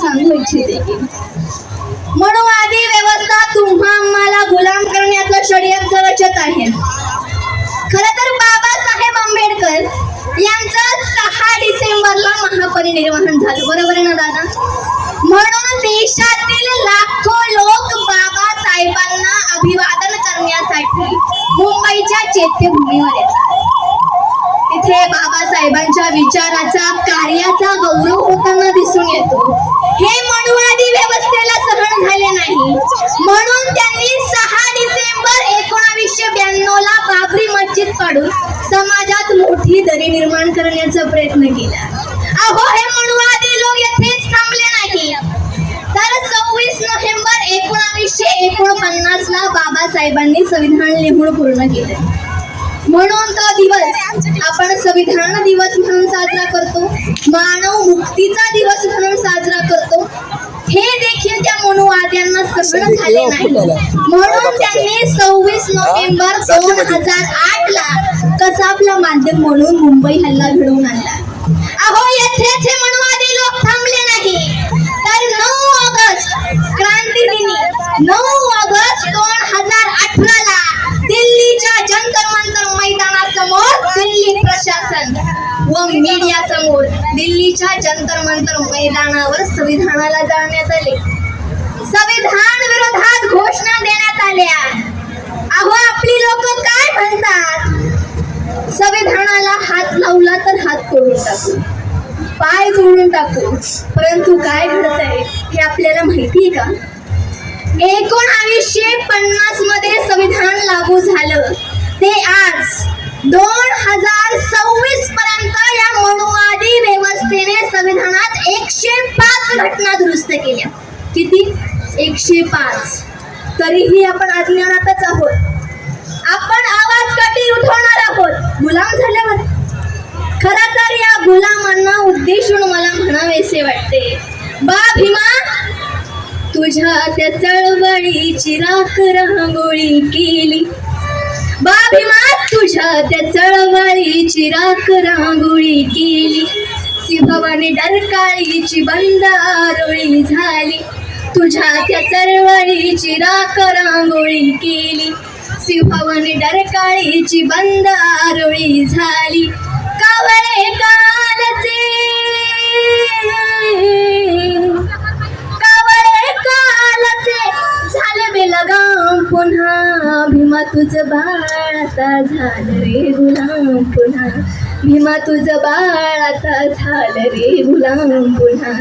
सांगू इच्छिते की मनुवादी व्यवस्था तुम्हा आम्हाला गुलाम करण्याचं षडयंत्र रचत आहे. खरं तर बाबासाहेब आंबेडकर यांचं 6 डिसेंबरला महापरिनिर्वाण झालं, बरोबर आहे ना दादा? म्हणून देशातील लाखो लोक बाबासाहेबांना अभिवादन करण्यासाठी मुंबईच्या चैत्यभूमीवर येतात. तिथे बाबासाहेबांच्या विचाराचा कार्याचा गौरव होताना दिसून येतो. हे मनुवादी व्यवस्थेला सहन झाले नाही, म्हणून त्यांनी 6 डिसेंबर 1992 ला बाबरी मस्जिद काढून समाजात मोठी दरी निर्माण करण्याचा प्रयत्न केला. अहो, हे मनुवादी लोक येथेच थांबले नाही, तर 26 नोव्हेंबर 1949 ला बाबासाहेबांनी संविधान लिहून पूर्ण केले. म्हणून तो दिवस आपण संविधान दिवस म्हणून साजरा करतो, मानव मुक्तीचा दिवस म्हणून साजरा करतो. हे देखील त्या मनुवाद्यांना सहन झाले नाही, म्हणून त्यांनी 26 नोव्हेंबर 2008 ला कसाबला माध्यम म्हणून मुंबई हल्ला घडवून आणला. अहो, येथेच हे मनुवादी लोक थांबले नाही, तर 9 ऑगस्ट क्रांती दिनी 9 ऑगस्ट 2018 ला दिल्लीच्या जंतर मंतर मैदानासमोर दिल्ली प्रशासन व मीडिया समोर दिल्लीच्या जंतर मंतर मैदानावर संविधानाला जाळण्यात आले. संविधान विरोधात घोषणा देण्यात आल्या. अहो, आपली लोक काय म्हणतात? संविधानाला हात लावला तर हात तोडून टाकू, पाय तोडून टाकू. परंतु काय घडत आहे हे आपल्याला माहिती आहे का? 1950 मध्ये संविधान लागू झालं ते आज 2026 पर्यंत या मनुवादी व्यवस्थेने संविधानात 105 घटना दुरुस्त केल्या. किती? 105. तरीही आपण अज्ञानातच आहोत. आपण आवाज कधी उठवणार आहोत? गुलाम झाल्यावर. खरं तर या गुलामांना उद्देशून मला म्हणावेसे वाटते, बा भीमा, तुझ्या त्या चळवळीची राख रांगोळी केली. बा भीमा, तुझ्या त्या चळवळीची राख रांगोळी केली. सिंहवाने डरकाळीची बंद आरोळी झाली. तुझ्या त्या चळवळीची राख रांगोळी केली. सिंहवाने डरकाळीची बंद आरोळी झाली. कावळे कालचे झाले बेलगाम पुन्हा. भीमा तुझं बाळ आता झालं रे गुलाम पुन्हा. भीमा तुझं बाळ आता झालं रे गुलाम पुन्हा.